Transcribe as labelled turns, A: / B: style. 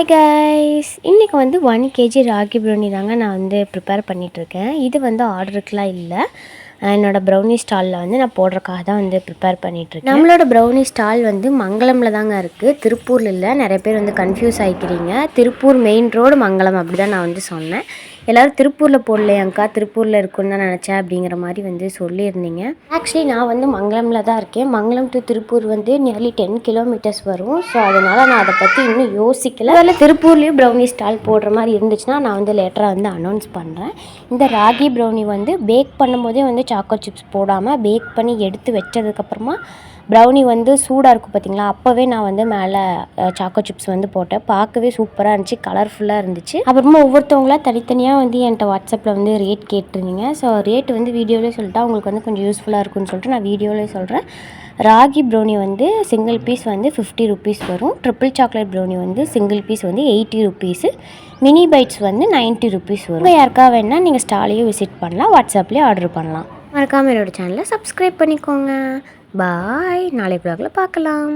A: Hi guys, இன்றைக்கி வந்து 1 kg ragi brownie தாங்க நான் வந்து ப்ரிப்பேர் பண்ணிகிட்ருக்கேன். இது வந்து ஆர்டருக்குலாம் இல்லை, என்னோடய ப்ரௌனி ஸ்டாலில் வந்து நான் போடுறக்காக தான் வந்து ப்ரிப்பேர் பண்ணிகிட்ருக்கேன். நம்மளோட ப்ரௌனி ஸ்டால் வந்து மங்களமில் தாங்க இருக்குது, திருப்பூரில் இல்லை. நிறைய பேர் வந்து கன்ஃபியூஸ் ஆகிக்கிறீங்க. திருப்பூர் மெயின் ரோடு மங்களம் அப்படி தான் நான் வந்து சொன்னேன். எல்லோரும் திருப்பூரில் போடலையாங்க்கா, திருப்பூரில் இருக்குன்னு தான் நினச்சேன் அப்படிங்கிற மாதிரி வந்து சொல்லியிருந்தீங்க. ஆக்சுவலி நான் வந்து மங்களமில் தான் இருக்கேன். மங்களம் டு திருப்பூர் வந்து நியர்லி 10 கிலோமீட்டர்ஸ் வரும். ஸோ அதனால் நான் அதை பற்றி இன்னும் யோசிக்கலை. அதில் திருப்பூர்லேயும் ப்ரௌனி ஸ்டால் போடுற மாதிரி இருந்துச்சுன்னா நான் வந்து லேட்டராக வந்து அனௌன்ஸ் பண்ணுறேன். இந்த ராகி ப்ரௌனி வந்து பேக் பண்ணும்போதே வந்து சாக்கோ சிப்ஸ் போடாமல் பேக் பண்ணி எடுத்து வச்சதுக்கப்புறமா ப்ரௌனி வந்து சூடாக இருக்கும் பார்த்திங்களா, அப்போவே நான் வந்து மேலே சாக்கோ சிப்ஸ் வந்து போட்டேன். பார்க்கவே சூப்பராக இருந்துச்சு, கலர்ஃபுல்லாக இருந்துச்சு. அப்புறமா ஒவ்வொருத்தவங்களாம் தனித்தனியாக வந்து என்கிட்ட வாட்ஸ்அப்பில் வந்து ரேட் கேட்டிருந்தீங்க. ஸோ ரேட் வந்து வீடியோவிலே சொல்லிட்டா உங்களுக்கு வந்து கொஞ்சம் யூஸ்ஃபுல்லாக இருக்குன்னு சொல்லிட்டு நான் வீடியோவிலே சொல்கிறேன். ராகி ப்ரௌனி வந்து சிங்கிள் பீஸ் வந்து 50 ருபீஸ் வரும். ட்ரிபிள் சாக்லேட் ப்ரௌனி வந்து சிங்கிள் பீஸ் வந்து 80 ருபீஸு. மினி பைட்ஸ் வந்து 90 ருபீஸ் வரும். இப்போ யாருக்கா வேணால் நீங்கள் ஸ்டாலையும் விசிட் பண்ணலாம், வாட்ஸ்அப்லேயே ஆர்டர் பண்ணலாம். மறக்காமல் என்னோடய சேனலை சப்ஸ்கிரைப் பண்ணிக்கோங்க. பாய், நாளை ப்ளாகில் பார்க்கலாம்.